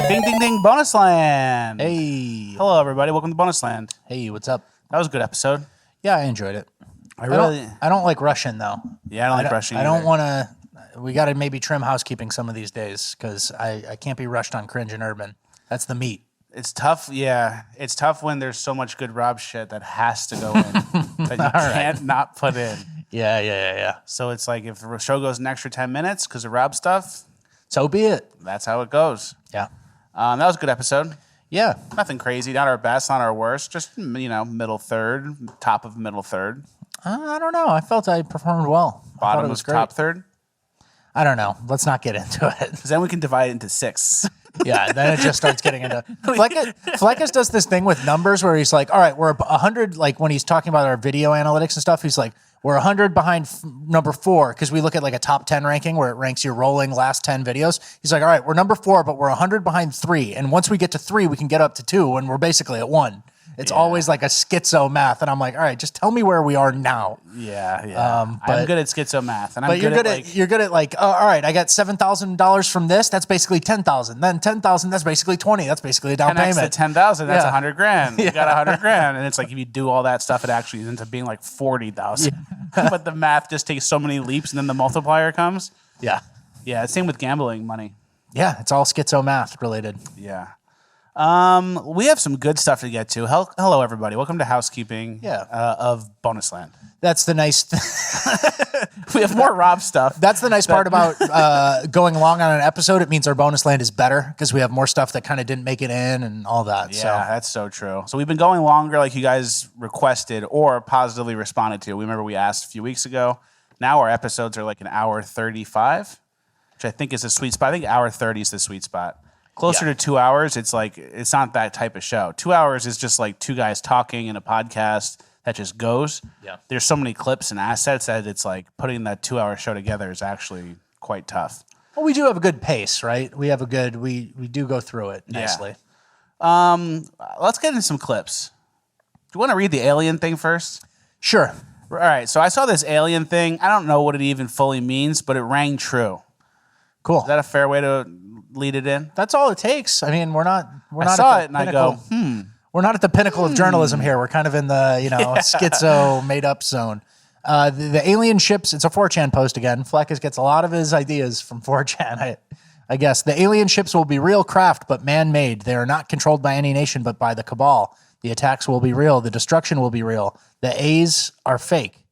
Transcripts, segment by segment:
Ding, ding, ding, bonus land. Hey. Hello, everybody. Welcome to bonus land. Hey, what's up? That was a good episode. Yeah, I enjoyed it. I don't like rushing, though. Yeah, I don't like rushing I don't either. want to... We got to maybe trim housekeeping some of these days because I can't be rushed on cringe and urban. That's the meat. It's tough. Yeah, it's tough when there's so much good Rob shit that has to go in that you can't not put in. Yeah. So it's like if the show goes an extra 10 minutes because of Rob stuff, So be it. that's how it goes. Yeah. That was a good episode. Yeah. Nothing crazy. Not our best, not our worst. Just, middle third, top of middle third. I don't know. I felt I performed well. I thought Bottom it was of great. top third. I don't know. Let's not get into it. Because then we can divide it into 6. Yeah, then it just starts getting into... Fleccas does this thing with numbers where he's like, all right, we're 100, like when he's talking about our video analytics and stuff, he's like, we're 100 behind number 4, because we look at like a top 10 ranking where it ranks your rolling last 10 videos. He's like, all right, we're number 4, but we're 100 behind 3. And once we get to 3, we can get up to 2, and we're basically at 1. It's always like a schizo math, and I'm like, all right, just tell me where we are now. Yeah. I'm good at schizo math, and But you're good at like, all right, I got $7,000 from this. That's basically 10,000. Then 10,000. That's basically 20. That's basically a down 10x payment. to 10,000. That's Yeah. $100,000. You got $100,000, and it's like if you do all that stuff, it actually ends up being like 40,000. But the math just takes so many leaps, and then the multiplier comes. Yeah. Same with gambling money. Yeah, it's all schizo math related. Yeah. We have some good stuff to get to. Hello, everybody. Welcome to housekeeping. Of bonus land. That's the nice. We have more Rob stuff. That's the nice part about going long on an episode. It means our bonus land is better because we have more stuff that kind of didn't make it in and all that. Yeah, that's so true. So we've been going longer like you guys requested or positively responded to. Remember we asked a few weeks ago. Now our episodes are like an hour 35, which I think is a sweet spot. I think hour 30 is the sweet spot. Closer to 2 hours, it's like it's not that type of show. 2 hours is just like two guys talking in a podcast that just goes. Yeah. There's so many clips and assets that it's like putting that 2 hour show together is actually quite tough. Well, we do have a good pace, right? We have a good we do go through it nicely. Let's get into some clips. Do you want to read the alien thing first? Sure. All right. So I saw this alien thing. I don't know what it even fully means, but it rang true. Cool. Is that a fair way to lead it in? That's all it takes. I mean, we're not I saw at it the and pinnacle. I go, We're not at the pinnacle of journalism here. We're kind of in the, schizo made up zone. The alien ships, it's a 4chan post again. Fleccas gets a lot of his ideas from 4chan, I guess. The alien ships will be real craft, but man-made. They are not controlled by any nation, but by the cabal. The attacks will be real. The destruction will be real. The A's are fake.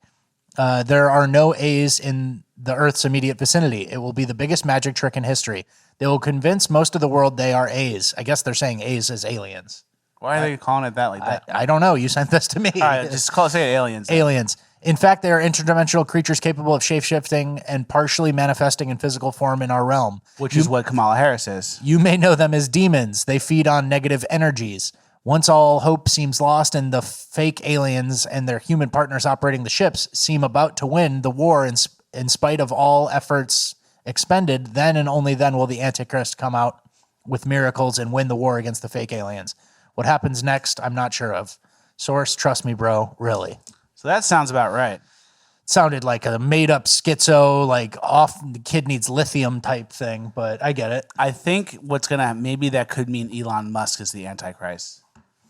There are no A's in the Earth's immediate vicinity. It will be the biggest magic trick in history. They will convince most of the world they are A's. I guess they're saying A's as aliens. why are they calling it that like that? I don't know. You sent this to me. All right, just say aliens. Aliens. In fact, they are interdimensional creatures capable of shape-shifting and partially manifesting in physical form in our realm. Which is what Kamala Harris is. You may know them as demons. They feed on negative energies. Once all hope seems lost and the fake aliens and their human partners operating the ships seem about to win the war in spite of all efforts expended, then and only then will the Antichrist come out with miracles and win the war against the fake aliens. What happens next, I'm not sure of. Source, trust me, bro, really. So that sounds about right. Sounded like a made-up schizo, like the kid needs lithium type thing, but I get it. I think maybe that could mean Elon Musk is the Antichrist.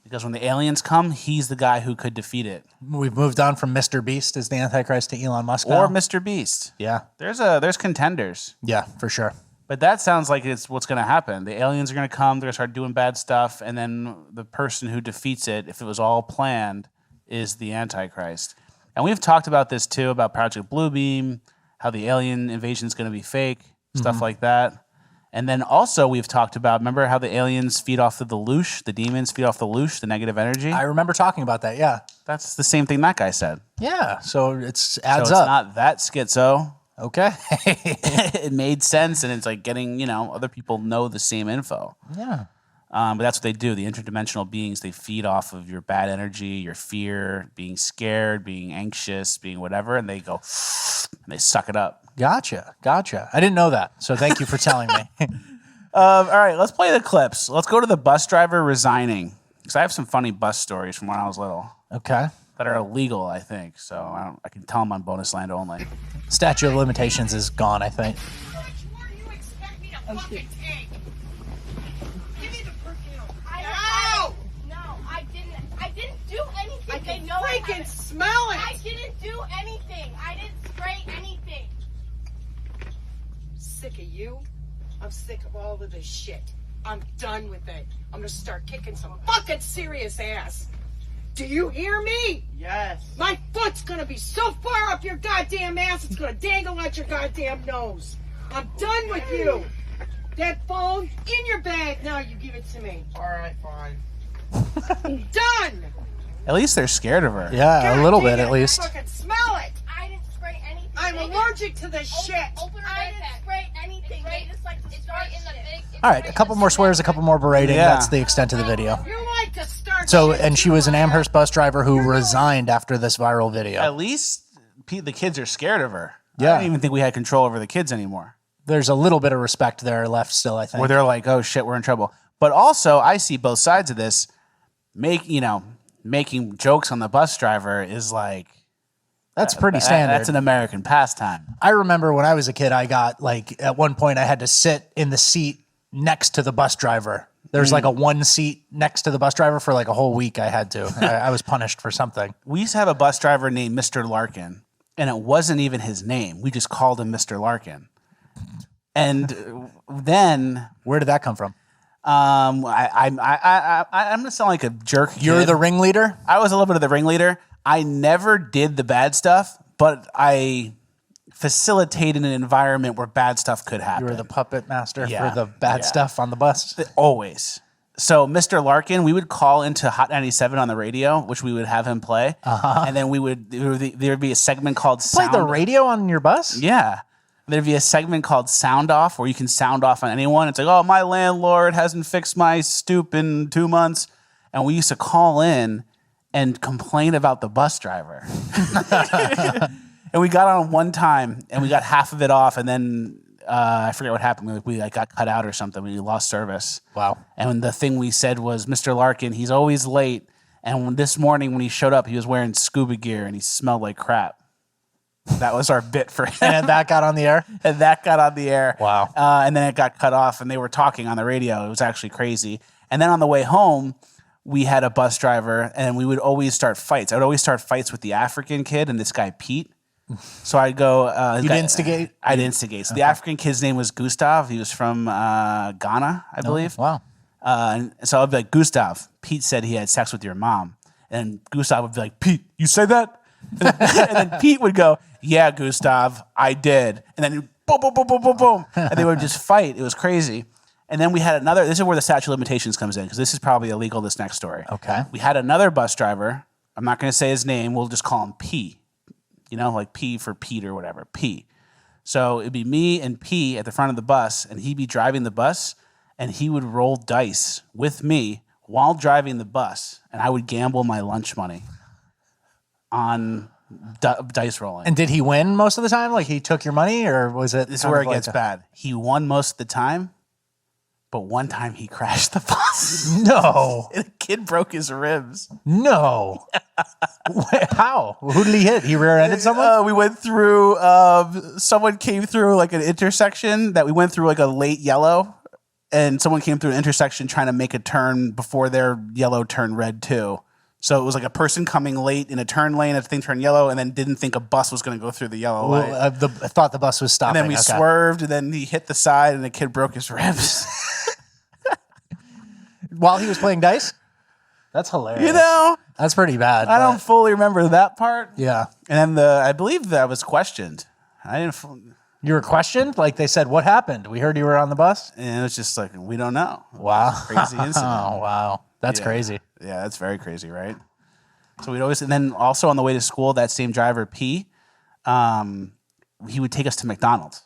Because when the aliens come, he's the guy who could defeat it. We've moved on from Mr. Beast as the Antichrist to Elon Musk Or now. Mr. Beast. Yeah. There's contenders. Yeah, for sure. But that sounds like it's what's going to happen. The aliens are going to come, they're going to start doing bad stuff, and then the person who defeats it, if it was all planned, is the Antichrist. And we've talked about this too, about Project Bluebeam, how the alien invasion is going to be fake, stuff like that. And then also we've talked about, remember how the aliens feed off of the loosh, the demons feed off the loosh, the negative energy? I remember talking about that, yeah. That's the same thing that guy said. Yeah, so it adds So up. it's not that schizo. Okay. It made sense, and it's like getting, other people know the same info. Yeah. But that's what they do. The interdimensional beings, they feed off of your bad energy, your fear, being scared, being anxious, being whatever, and they go, and they suck it up. Gotcha. I didn't know that, so thank you for telling me. All right, let's play the clips. Let's go to the bus driver resigning, because I have some funny bus stories from when I was little. Okay. That are illegal, I think. So I can tell them on bonus land only. Statute of limitations is gone, I think. Give me the perfume. No, I didn't do anything. I can freaking smell it. I didn't do anything. I didn't spray anything. Sick of you. I'm sick of all of this shit. I'm done with it. I'm gonna start kicking some fucking serious ass. Do you hear me? Yes. My foot's gonna be so far up your goddamn ass, it's gonna dangle out your goddamn nose. I'm done with you. That phone in your bag. Now you give it to me. All right, fine. Done. At least they're scared of her. Yeah, a little bit at I least. fucking smell it. I didn't spray anything. I'm allergic to this shit. Open her I didn't spray anything. They just like to start in the big. All right, a couple more swears, a couple more berating. Yeah. That's the extent of the video. You like to start. So, shit and she too, was an huh? Amherst bus driver who resigned after this viral video. At least the kids are scared of her. Yeah. I don't even think we had control over the kids anymore. There's a little bit of respect there left still, I think. Where they're like, "Oh shit, we're in trouble." But also, I see both sides of this. Making jokes on the bus driver is like That's pretty standard. That's an American pastime. I remember when I was a kid, I got like at one point I had to sit in the seat next to the bus driver. There's like a one seat next to the bus driver for like a whole week. I had to. I was punished for something. We used to have a bus driver named Mr. Larkin, and it wasn't even his name. We just called him Mr. Larkin. And then Where did that come from? I'm gonna sound like a jerk. You're kid. the ringleader? I was a little bit of the ringleader. I never did the bad stuff, but I facilitated an environment where bad stuff could happen. You were the puppet master Yeah. for the bad Yeah. stuff on the bus? Always. So Mr. Larkin, we would call into Hot 97 on the radio, which we would have him play, and then there would be a segment called Play Sound. the radio on your bus? Yeah. There'd be a segment called Sound Off where you can sound off on anyone. It's like, oh, my landlord hasn't fixed my stoop in 2 months. And we used to call in and complain about the bus driver. And we got on one time and we got half of it off. And then I forget what happened. We like, got cut out or something. We lost service. Wow. And the thing we said was, Mr. Larkin, he's always late. And this morning when he showed up, he was wearing scuba gear and he smelled like crap. That was our bit for him. And that got on the air? And that got on the air. Wow. And then it got cut off and they were talking on the radio. It was actually crazy. And then on the way home, we had a bus driver and we would always start fights. I would always start fights with the African kid and this guy, Pete. So I'd go. You'd instigate? I'd instigate. So the African kid's name was Gustav. He was from Ghana, I believe. Wow. And so I'd be like, Gustav, Pete said he had sex with your mom. And Gustav would be like, Pete, you say that? And then Pete would go, yeah, Gustav, I did. And then boom, boom, boom, boom, boom, boom. And they would just fight. It was crazy. And then we had another, this is where the statute of limitations comes in, because this is probably illegal, this next story. Okay. We had another bus driver. I'm not going to say his name. We'll just call him P. You know, like P for Pete or whatever, P. So it'd be me and P at the front of the bus, and he'd be driving the bus, and he would roll dice with me while driving the bus, and I would gamble my lunch money on dice rolling. And did he win most of the time? Like he took your money, or was it? This is where it gets bad. He won most of the time, but one time he crashed the bus. No. And a kid broke his ribs. No. How? Who did he hit? He rear-ended someone? We went through, someone came through like an intersection that we went through like a late yellow, and someone came through an intersection trying to make a turn before their yellow turned red too. So it was like a person coming late in a turn lane, a thing turned yellow, and then didn't think a bus was going to go through the yellow light. I thought the bus was stopping. And then we swerved, and then he hit the side, and the kid broke his ribs. While he was playing dice? That's hilarious. You know? That's pretty bad. I but- don't fully remember that part. Yeah. And then I believe that was questioned. I didn't. You were questioned? Like they said, what happened? We heard you were on the bus? And it was just like, we don't know. Wow. Crazy incident. Oh, wow. That's Yeah. crazy. Yeah, that's very crazy, right? So we'd always, and then also on the way to school, that same driver, P, he would take us to McDonald's.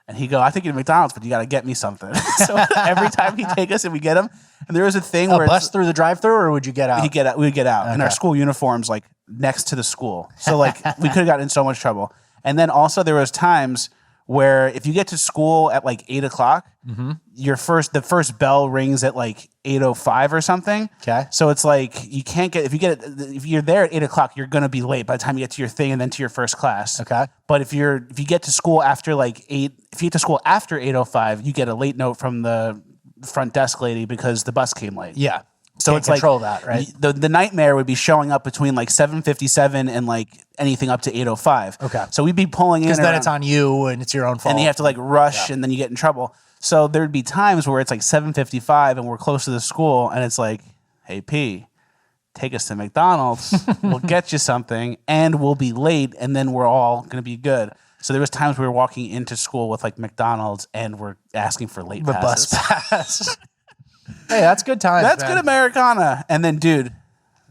And he'd go, I think you're to McDonald's, but you got to get me something. So every time he'd take us and we get him, and there was a thing where A bus through the drive-through, or would you get out? we would get out. And our Okay. school uniforms like next to the school. So like we could have gotten in so much trouble. And then also there was times where if you get to school at like 8 o'clock, the first bell rings at like 8:05 or something. Okay. So it's like you can't get if you're there at 8 o'clock, you're gonna be late by the time you get to your thing and then to your first class. Okay. But if you get to school after like 8, if you get to school after 8:05, you get a late note from the front desk lady because the bus came late. Yeah. So Can't it's like control that, right? The nightmare would be showing up between like 7:57 and like anything up to 8:05. Okay. So we'd be pulling in Because then around- it's on you and it's your own fault. and you have to like rush and then you get in trouble. So there'd be times where it's like 7:55 and we're close to the school and it's like, hey P, take us to McDonald's. We'll get you something and we'll be late and then we're all gonna be good. So there was times we were walking into school with like McDonald's and we're asking for late the passes. bus pass. Hey, that's good times. That's man. good Americana. And then, dude,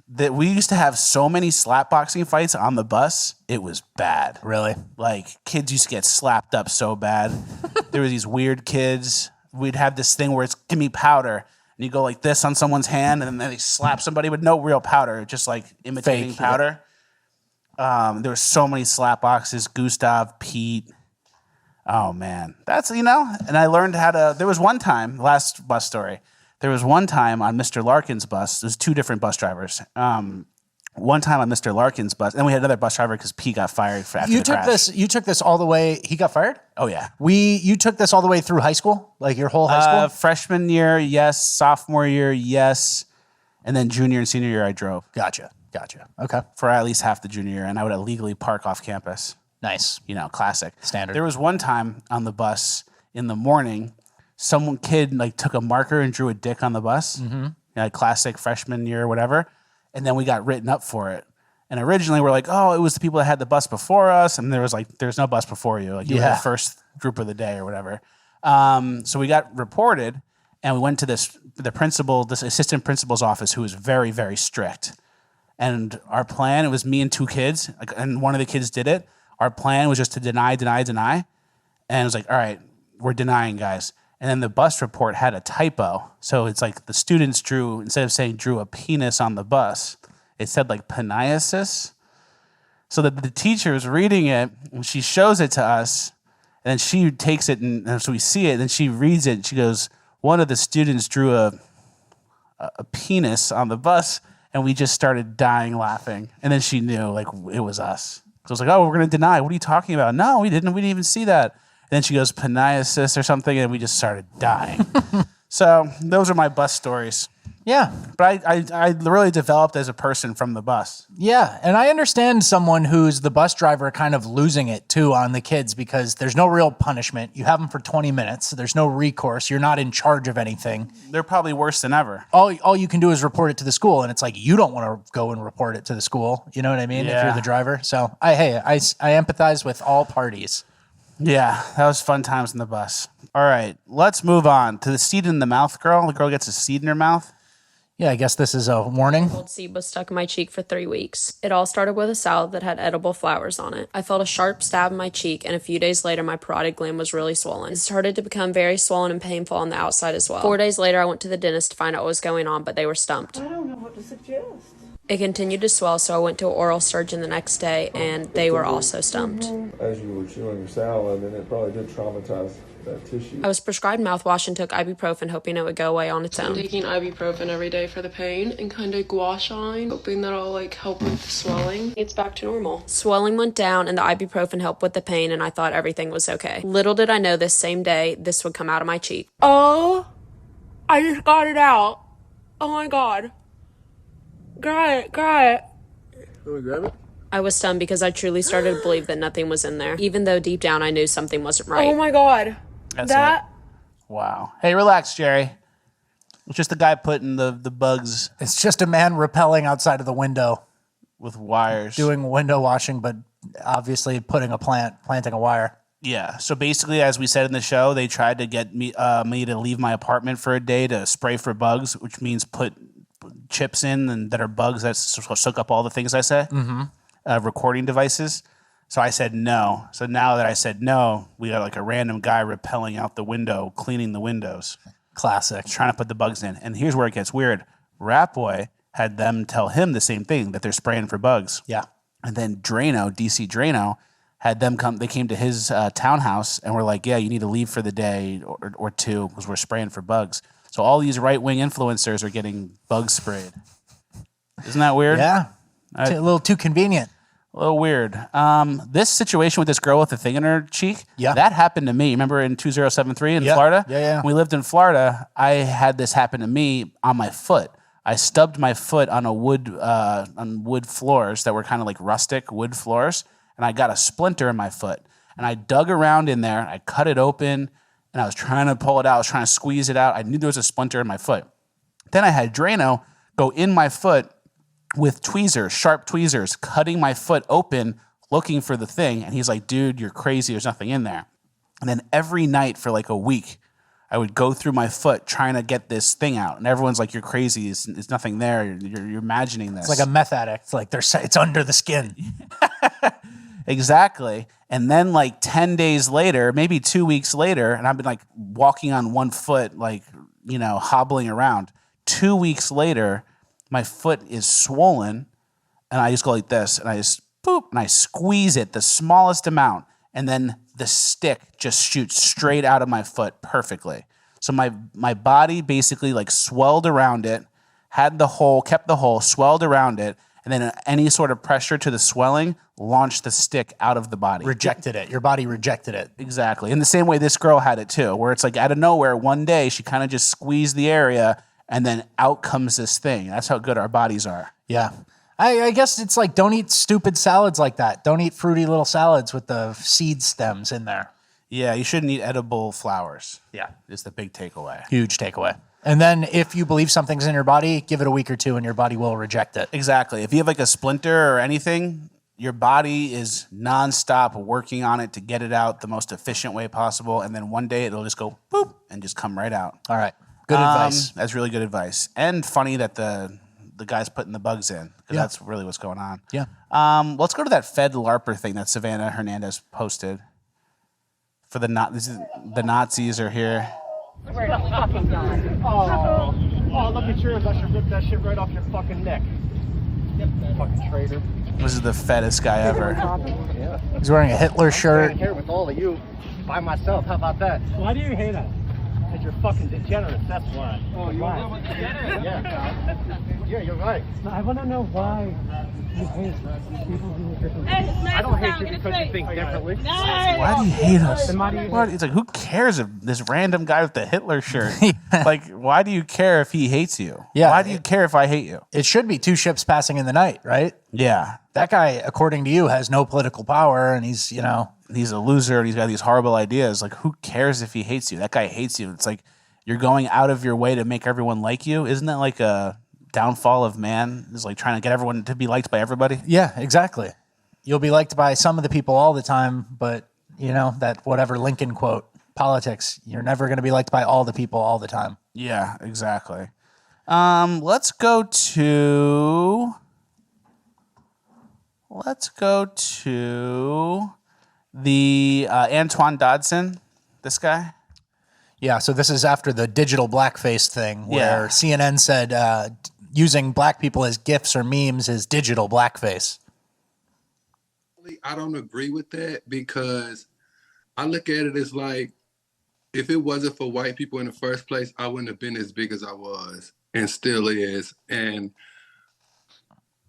that we used to have so many slapboxing fights on the bus. It was bad. Really? Like kids used to get slapped up so bad. There were these weird kids. We'd have this thing where it's give me powder, and you go like this on someone's hand, and then they slap somebody with no real powder, just like imitating Fake, powder. There were so many slap boxes. Gustav, Pete. Oh man, that's and I learned how to. There was one time, last bus story. There was one time on Mr. Larkin's bus. There's two different bus drivers. One time on Mr. Larkin's bus, and we had another bus driver because P got fired for after You the took crash. this. You took this all the way. He got fired. Oh yeah. You took this all the way through high school, like your whole high school. Freshman year, yes. Sophomore year, yes. And then junior and senior year, I drove Gotcha. Okay. for at least half the junior year, and I would illegally park off campus. Nice. Classic. Standard. There was one time on the bus in the morning, some kid like took a marker and drew a dick on the bus. Mm-hmm. Classic freshman year or whatever. And then we got written up for it. And originally we're like, oh, it was the people that had the bus before us. And there was like, there's no bus before you. Like you were the first group of the day or whatever. So we got reported and we went to this assistant principal's office who was very, very strict. And our plan, it was me and two kids, and one of the kids did it. Our plan was just to deny. And it was like, all right, we're denying, guys. And then the bus report had a typo. So it's like the students instead of saying drew a penis on the bus, it said like peniasis. So that the teacher is reading it, and she shows it to us, and then she takes it, and so we see it, and then she reads it, and she goes, one of the students drew a penis on the bus, and we just started dying laughing. And then she knew, like, it was us. So I was like, oh, we're going to deny. What are you talking about? No, we didn't. We didn't even see that. And then she goes, peniasis or something, and we just started dying. So those are my bus stories. Yeah. But I really developed as a person from the bus. Yeah. And I understand someone who's the bus driver kind of losing it too on the kids because there's no real punishment. You have them for 20 minutes. There's no recourse. You're not in charge of anything. They're probably worse than ever. All you can do is report it to the school. And it's like, you don't want to go and report it to the school. You know what I mean? If Yeah. you're the driver. So I empathize with all parties. Yeah, that was fun times in the bus. All right, let's move on to the seed in the mouth girl. The girl gets a seed in her mouth. Yeah, I guess this is a warning. Old seed was stuck in my cheek for 3 weeks. It all started with a salad that had edible flowers on it. I felt a sharp stab in my cheek, and a few days later, my parotid gland was really swollen. It started to become very swollen and painful on the outside as well. 4 days later, I went to the dentist to find out what was going on, but they were stumped. I don't know what to suggest. It continued to swell, so I went to an oral surgeon the next day, and they were also stumped. As you were chewing your salad, and it probably did traumatize that tissue. I was prescribed mouthwash and took ibuprofen, hoping it would go away on its own. I'm taking ibuprofen every day for the pain and kind of gua shine, hoping that'll help with the swelling. It's back to normal. Swelling went down and the ibuprofen helped with the pain, and I thought everything was okay. Little did I know this same day this would come out of my cheek. Oh, I just got it out. Oh my god. Got it. Let me grab it. I was stunned because I truly started to believe that nothing was in there, even though deep down I knew something wasn't right. Oh my god. That's it. Wow. Hey, relax, Jerry. It's just the guy putting the bugs It's just a man rappelling outside of the window, with wires. doing window washing, but obviously planting a wire. Yeah. So basically, as we said in the show, they tried to get me to leave my apartment for a day to spray for bugs, which means put chips in and that are bugs that soak up all the things I say. Recording devices. So I said no. So now that I said no, we got like a random guy rappelling out the window, cleaning the windows, Classic. trying to put the bugs in. And here's where it gets weird. Rat Boy had them tell him the same thing, that they're spraying for bugs. Yeah. And then Drano, DC Drano, had them come. They came to his townhouse and were like, yeah, you need to leave for the day or two because we're spraying for bugs. So all these right-wing influencers are getting bug sprayed. Isn't that weird? Yeah. A little too convenient. A little weird. This situation with this girl with the thing in her cheek, Yeah. that happened to me. Remember in 2073 in Yeah. Florida? Yeah. When we lived in Florida, I had this happen to me on my foot. I stubbed my foot on wood floors that were kind of like rustic wood floors, and I got a splinter in my foot. And I dug around in there, I cut it open, and I was trying to pull it out. I was trying to squeeze it out. I knew there was a splinter in my foot. Then I had Drano go in my foot with tweezers, sharp tweezers, cutting my foot open, looking for the thing. And he's like, dude, you're crazy. There's nothing in there. And then every night for like a week, I would go through my foot trying to get this thing out. And everyone's like, you're crazy. It's nothing there. You're imagining this. It's like a meth addict. It's like it's under the skin. Exactly. And then like 10 days later, maybe 2 weeks later, and I've been like walking on one foot, like, hobbling around. 2 weeks later, my foot is swollen, and I just go like this, and I just boop, and I squeeze it the smallest amount, and then the stick just shoots straight out of my foot perfectly. So my body basically like swelled around it, had the hole, kept the hole, swelled around it, and then any sort of pressure to the swelling launched the stick out of the body. Rejected it. Your body rejected it. Exactly. In the same way this girl had it too, where it's like out of nowhere, one day she kind of just squeezed the area, and then out comes this thing. That's how good our bodies are. Yeah. I guess it's like, don't eat stupid salads like that. Don't eat fruity little salads with the seed stems in there. Yeah, you shouldn't eat edible flowers. Yeah. Is the big takeaway. Huge takeaway. And then if you believe something's in your body, give it a week or two and your body will reject it. Exactly. If you have like a splinter or anything, your body is nonstop working on it to get it out the most efficient way possible. And then one day it'll just go boop and just come right out. All right. Good advice. That's really good advice. And funny that the guy's putting the bugs in, because that's really what's going on. Yeah. Let's go to that Fed LARPer thing that Savannah Hernandez posted. For the Nazis are here. We're fucking done. Oh, look at yours. I should rip that shit right off your fucking neck. Fucking traitor. This is the fattest guy ever. Yeah. He's wearing a Hitler shirt. I'm here with all of you by myself. How about that? Why do you hate us? Because you're fucking degenerates, that's why. Oh, you're a degenerate? Yeah. Yeah, you're right. No, I want to know why you hate people who are different. I don't hate you because you think differently. Why do you hate us? Then why do you hate It's like, who cares if this random guy with the Hitler shirt? Like, why do you care if he hates you? Yeah. Why do you care if I hate you? It should be two ships passing in the night, right? Yeah. That guy, according to you, has no political power, and he's, He's a loser and he's got these horrible ideas. Like, who cares if he hates you? That guy hates you. It's like you're going out of your way to make everyone like you. Isn't that like a downfall of man? Is like trying to get everyone to be liked by everybody? Yeah, exactly. You'll be liked by some of the people all the time, but, that whatever Lincoln quote, politics, you're never going to be liked by all the people all the time. Yeah, exactly. Let's go to the Antoine Dodson, this guy. Yeah, so this is after the digital blackface thing where CNN said using black people as GIFs or memes is digital blackface. I don't agree with that because I look at it as like, if it wasn't for white people in the first place, I wouldn't have been as big as I was and still is. And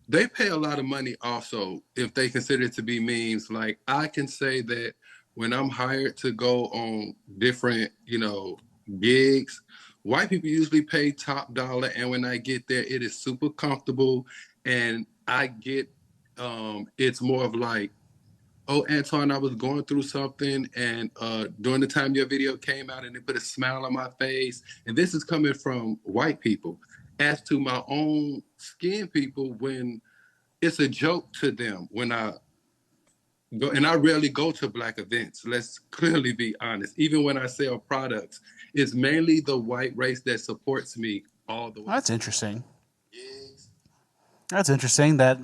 they pay a lot of money also if they consider it to be memes. Like, I can say that when I'm hired to go on different, gigs, white people usually pay top dollar. And when I get there, it is super comfortable. And I get, it's more of like, oh, Antoine, I was going through something. And during the time your video came out and it put a smile on my face. And this is coming from white people. As to my own skin people, when it's a joke to them when I go, and I rarely go to black events, let's clearly be honest. Even when I sell products, it's mainly the white race that supports me all the way. That's interesting. That's interesting that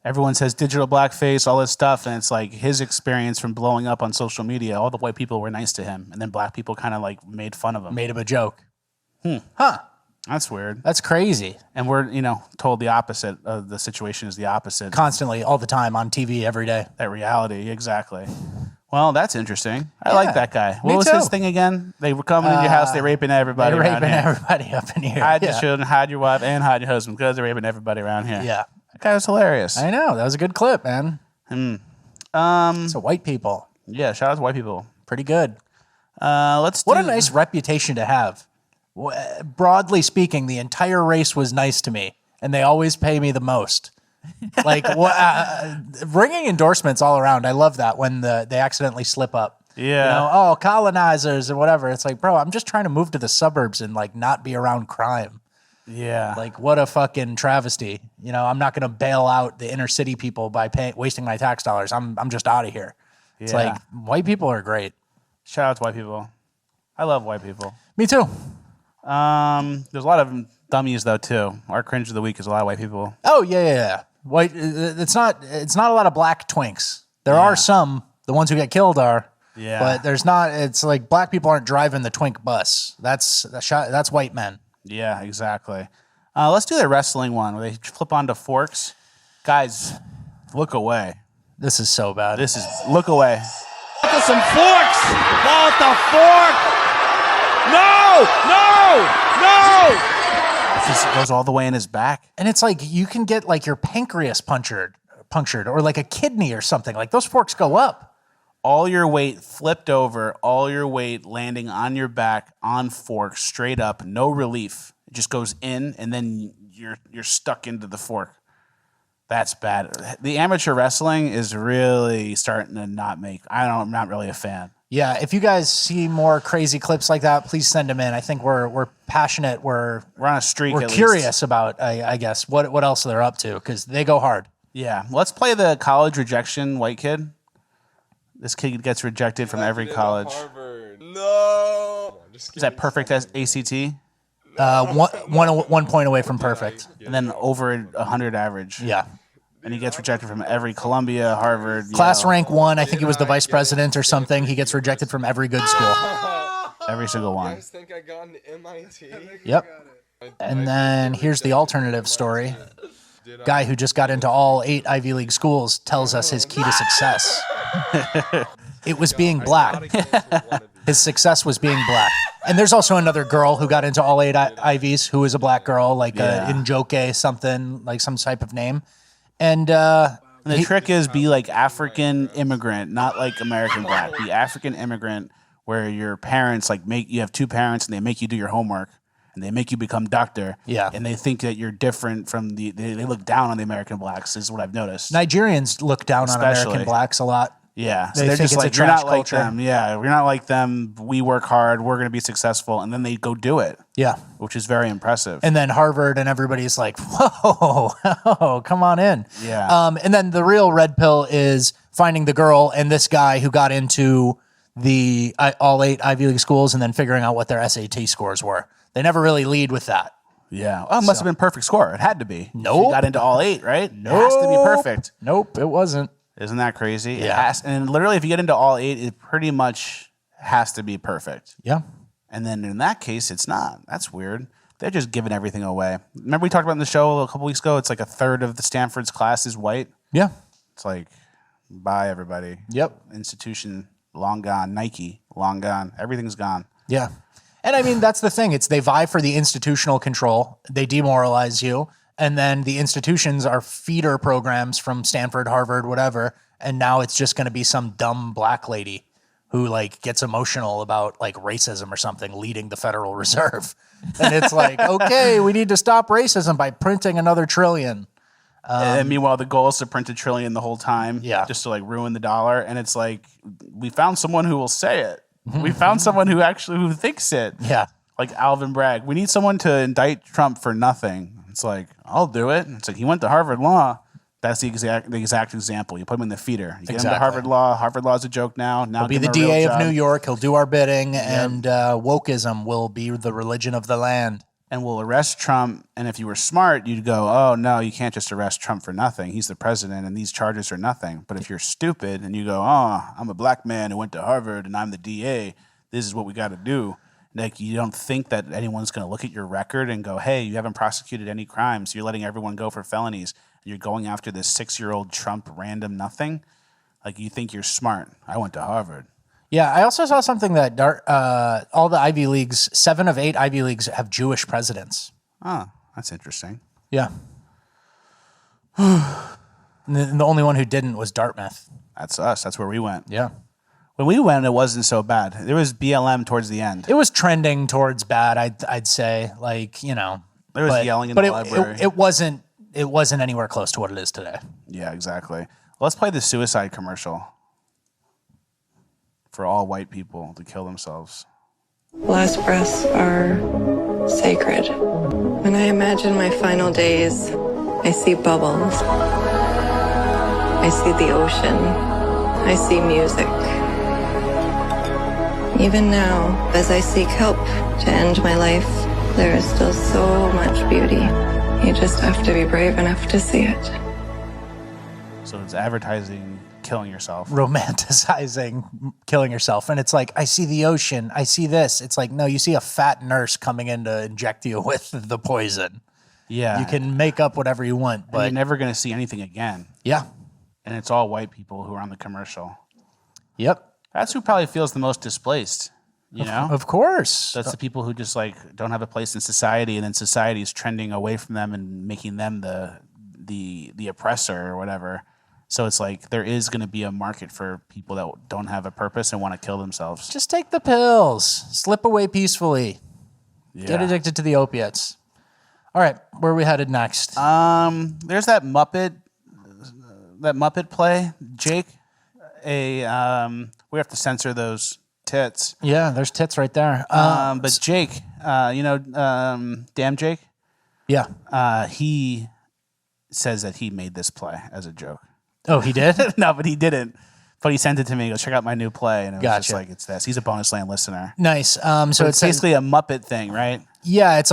everyone says digital blackface, all this stuff, and it's like his experience from blowing up on social media, all the white people were nice to him, and then black people kind of like made fun of him. Made him a joke. Huh. That's weird. That's crazy. And we're, told the opposite of the situation is the opposite. Constantly, all the time, on TV, every day. That reality, exactly. Well, that's interesting. I like that guy. What was too. his thing again? They were coming in your house, they're raping everybody They're around raping here. everybody up in here. Hide your children, hide your wife, and hide your husband because they're raping everybody around here. Yeah. That guy was hilarious. I know. That was a good clip, man. So white people, Yeah, shout out to white people. pretty good. Let's What do, a nice reputation to have. Broadly speaking, the entire race was nice to me, and they always pay me the most. Like ringing endorsements all around. I love that when they accidentally slip up. Yeah. You know, oh, colonizers or whatever. It's like, bro, I'm just trying to move to the suburbs and like not be around crime. Yeah. Like, what a fucking travesty. You know, I'm not going to bail out the inner city people by wasting my tax dollars. I'm just out of here. It's Yeah. like, white people are great. Shout out to white people. I love white people. Me too. There's a lot of dummies though too. Our cringe of the week is a lot of white people. Oh, yeah. White. It's not a lot of black twinks. There are some. The ones who get killed are. Yeah. But there's not. It's like black people aren't driving the twink bus. That's white men. Yeah, exactly. Let's do the wrestling one where they flip onto forks. Guys, look away. This is so bad. Look away. Look at some forks! Ball at the fork! No! This goes all the way in his back. And it's like you can get like your pancreas punctured or like a kidney or something. Like those forks go up. All your weight flipped over, all your weight landing on your back on forks, straight up, no relief. It just goes in, and then you're stuck into the fork. That's bad. The amateur wrestling is really starting to I'm not really a fan. Yeah, if you guys see more crazy clips like that, please send them in. I think we're passionate. We're on a streak. We're at curious least. about, I guess, what else they're up to because they go hard. Yeah, let's play the college rejection white kid. This kid gets rejected from every college. No. Is that perfect as ACT? 1 point away from perfect. And then over 100 average. Yeah. And he gets rejected from every Columbia, Harvard. Class Yale, rank 1, I think he was the vice president or something. He gets rejected from every good school. every single one. think I got into MIT? Yep. And then here's the alternative story. Guy who just got into all 8 Ivy League schools tells us his key to success. It was being black. His success was being black. And there's also another girl who got into all 8 Ivies who is a black girl, like Njoke something, like some type of name. And the trick is be like African immigrant, not like American black. Be African immigrant where your parents you have 2 parents and they make you do your homework. And they make you become doctor. Yeah. And they think that you're different from they look down on the American blacks, is what I've noticed. Nigerians look down on American Especially. blacks a lot. Yeah. So They they're think just it's a like, you're trash not like culture. them. Yeah. We're not like them. We work hard. We're going to be successful. And then they go do it. Yeah. Which is very impressive. And then Harvard and everybody's like, whoa, come on in. Yeah. And then the real red pill is finding the girl and this guy who got into the all 8 Ivy League schools and then figuring out what their SAT scores were. They never really lead with that. Yeah. Oh, it must have been perfect score. It had to be. Nope. She got into all 8, right? It has to be perfect. Nope, it wasn't. Isn't that crazy? It Yeah. has, and literally, if you get into all 8, it pretty much has to be perfect. Yeah. And then in that case, it's not. That's weird. They're just giving everything away. Remember we talked about in the show a couple weeks ago? It's like a third of the Stanford's class is white. Yeah. It's like, bye, everybody. Yep. Institution, long gone. Nike, long gone. Everything's gone. Yeah. And I mean, that's the thing. They vie for the institutional control. They demoralize you. And then the institutions are feeder programs from Stanford, Harvard, whatever. And now it's just going to be some dumb black lady who like gets emotional about like racism or something leading the Federal Reserve. And it's like, okay, we need to stop racism by printing another trillion. And meanwhile, the goal is to print $1 trillion the whole time. Yeah. Just to like ruin the dollar. And it's like, we found someone who will say it. We found someone who thinks it. Yeah. Like Alvin Bragg. We need someone to indict Trump for nothing. It's like, I'll do it. It's like, he went to Harvard Law. That's the exact example. You put him in the feeder. You get him to Harvard Law. Harvard Law is a joke now. Now He'll be the give him a real DA of job. New York. He'll do our bidding, and wokeism will be the religion of the land. And we'll arrest Trump. And if you were smart, you'd go, oh, no, you can't just arrest Trump for nothing. He's the president, and these charges are nothing. But if you're stupid and you go, oh, I'm a black man who went to Harvard, and I'm the DA, this is what we got to do. Like, you don't think that anyone's going to look at your record and go, hey, you haven't prosecuted any crimes. You're letting everyone go for felonies. And you're going after this 6-year-old Trump random nothing. Like, you think you're smart. I went to Harvard. Yeah, I also saw something that all the Ivy Leagues, 7 of 8 Ivy Leagues have Jewish presidents. Oh, that's interesting. Yeah. And the only one who didn't was Dartmouth. That's us. That's where we went. Yeah. When we went, it wasn't so bad. There was BLM towards the end. It was trending towards bad, I'd say. There was yelling in the library. It wasn't anywhere close to what it is today. Yeah, exactly. Let's play the suicide commercial for all white people to kill themselves. Last breaths are sacred. When I imagine my final days, I see bubbles. I see the ocean. I see music. Even now, as I seek help to end my life, there is still so much beauty. You just have to be brave enough to see it. So it's advertising killing yourself. Romanticizing killing yourself. And it's like, I see the ocean. I see this. It's like, no, you see a fat nurse coming in to inject you with the poison. Yeah. You can make up whatever you want, but you're never going to see anything again. Yeah. And it's all white people who are on the commercial. Yep. That's who probably feels the most displaced, you know? Of course. That's the people who just don't have a place in society, and then society is trending away from them and making them the oppressor or whatever. So it's like there is going to be a market for people that don't have a purpose and want to kill themselves. Just take the pills. Slip away peacefully. Yeah. Get addicted to the opiates. All right, where are we headed next? There's that Muppet play, Jake. We have to censor those tits. Yeah, there's tits right there. But Jake, damn Jake. Yeah. He says that he made this play as a joke. Oh, he did? No, but he didn't. But he sent it to me. He goes, check out my new play. And it was just Gotcha. like, it's this. He's a Bonus Land listener. Nice. So it's basically a Muppet thing, right? Yeah, it's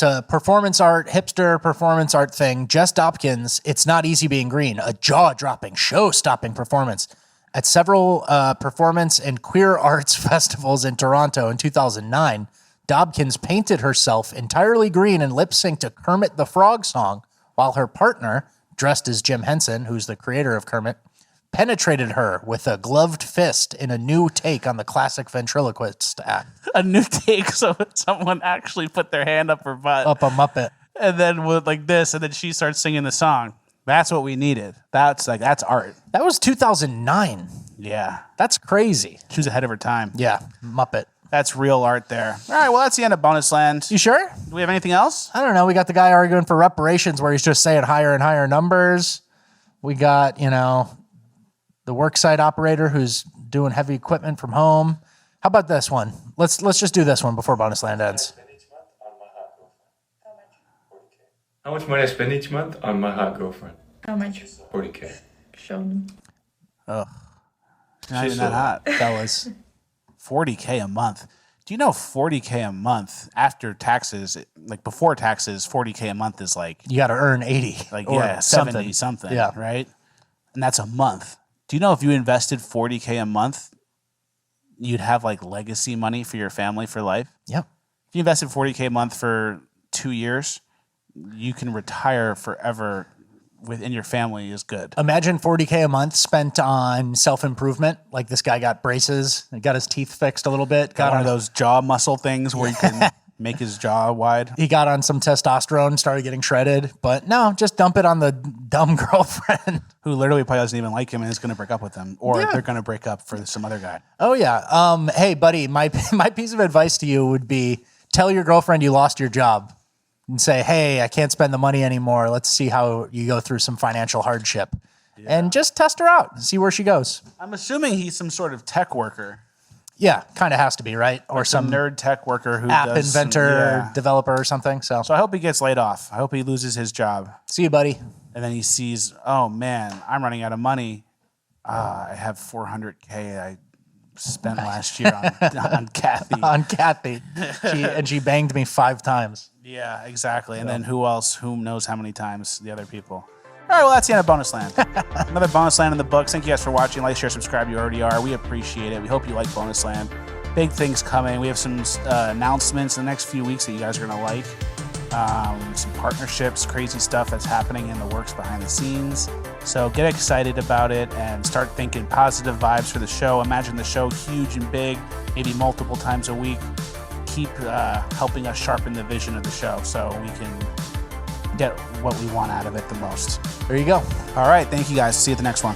a performance art, hipster performance art thing. Jess Dobkins, It's Not Easy Being Green, a jaw-dropping, show-stopping performance at several performance and queer arts festivals in Toronto in 2009. Dobkins painted herself entirely green and lip-synced a Kermit the Frog song, while her partner, dressed as Jim Henson, who's the creator of Kermit, penetrated her with a gloved fist in a new take on the classic ventriloquist act. A new take, so someone actually put their hand up her butt. Up a Muppet. And then with like this, and then she starts singing the song. That's what we needed. That's art. That was 2009. Yeah. That's crazy. She was ahead of her time. Yeah, Muppet. That's real art there. All right, well, that's the end of Bonus Land. You sure? Do we have anything else? I don't know. We got the guy arguing for reparations where he's just saying higher and higher numbers. We got, the worksite operator who's doing heavy equipment from home. How about this one? Let's just do this one before Bonus Land ends. How much money I spend each month on my hot girlfriend? How much? 40K. Show them. Ugh. Not even that hot. Fellas. 40K a month. Do you know 40K a month after taxes, like before taxes, 40K a month is like... You got to earn 80. Like, or yeah, 70 something, yeah. right? And that's a month. Do you know if you invested 40K a month, you'd have like legacy money for your family for life? Yep. If you invested 40K a month for 2 years, you can retire forever within your family is good. Imagine 40K a month spent on self-improvement. Like this guy got braces, and got his teeth fixed a little bit. Got one of those jaw muscle things where you can make his jaw wide. He got on some testosterone, started getting shredded. But no, just dump it on the dumb girlfriend. Who literally probably doesn't even like him and is going to break up with him. Or they're going to break up for some other guy. Oh, yeah. Hey, buddy, my piece of advice to you would be tell your girlfriend you lost your job. And say, hey, I can't spend the money anymore. Let's see how you go through some financial hardship. Yeah. And just test her out. See where she goes. I'm assuming he's some sort of tech worker. Yeah, kind of has to be, right? Or like some nerd tech worker who app does inventor, developer or something. So I hope he gets laid off. I hope he loses his job. See you, buddy. And then he sees, oh, man, I'm running out of money. I have 400K I spent last year on Kathy. On Kathy. She banged me 5 times. Yeah, exactly. And then who else? Who knows how many times? The other people. All right, well, that's the end of Bonus Land. Another Bonus Land in the books. Thank you guys for watching. Like, share, subscribe. You already are. We appreciate it. We hope you like Bonus Land. Big things coming. We have some announcements in the next few weeks that you guys are going to like. Some partnerships, crazy stuff that's happening in the works behind the scenes. So get excited about it and start thinking positive vibes for the show. Imagine the show huge and big, maybe multiple times a week. Keep helping us sharpen the vision of the show so we can get what we want out of it the most. There you go. All right. Thank you guys. See you at the next one.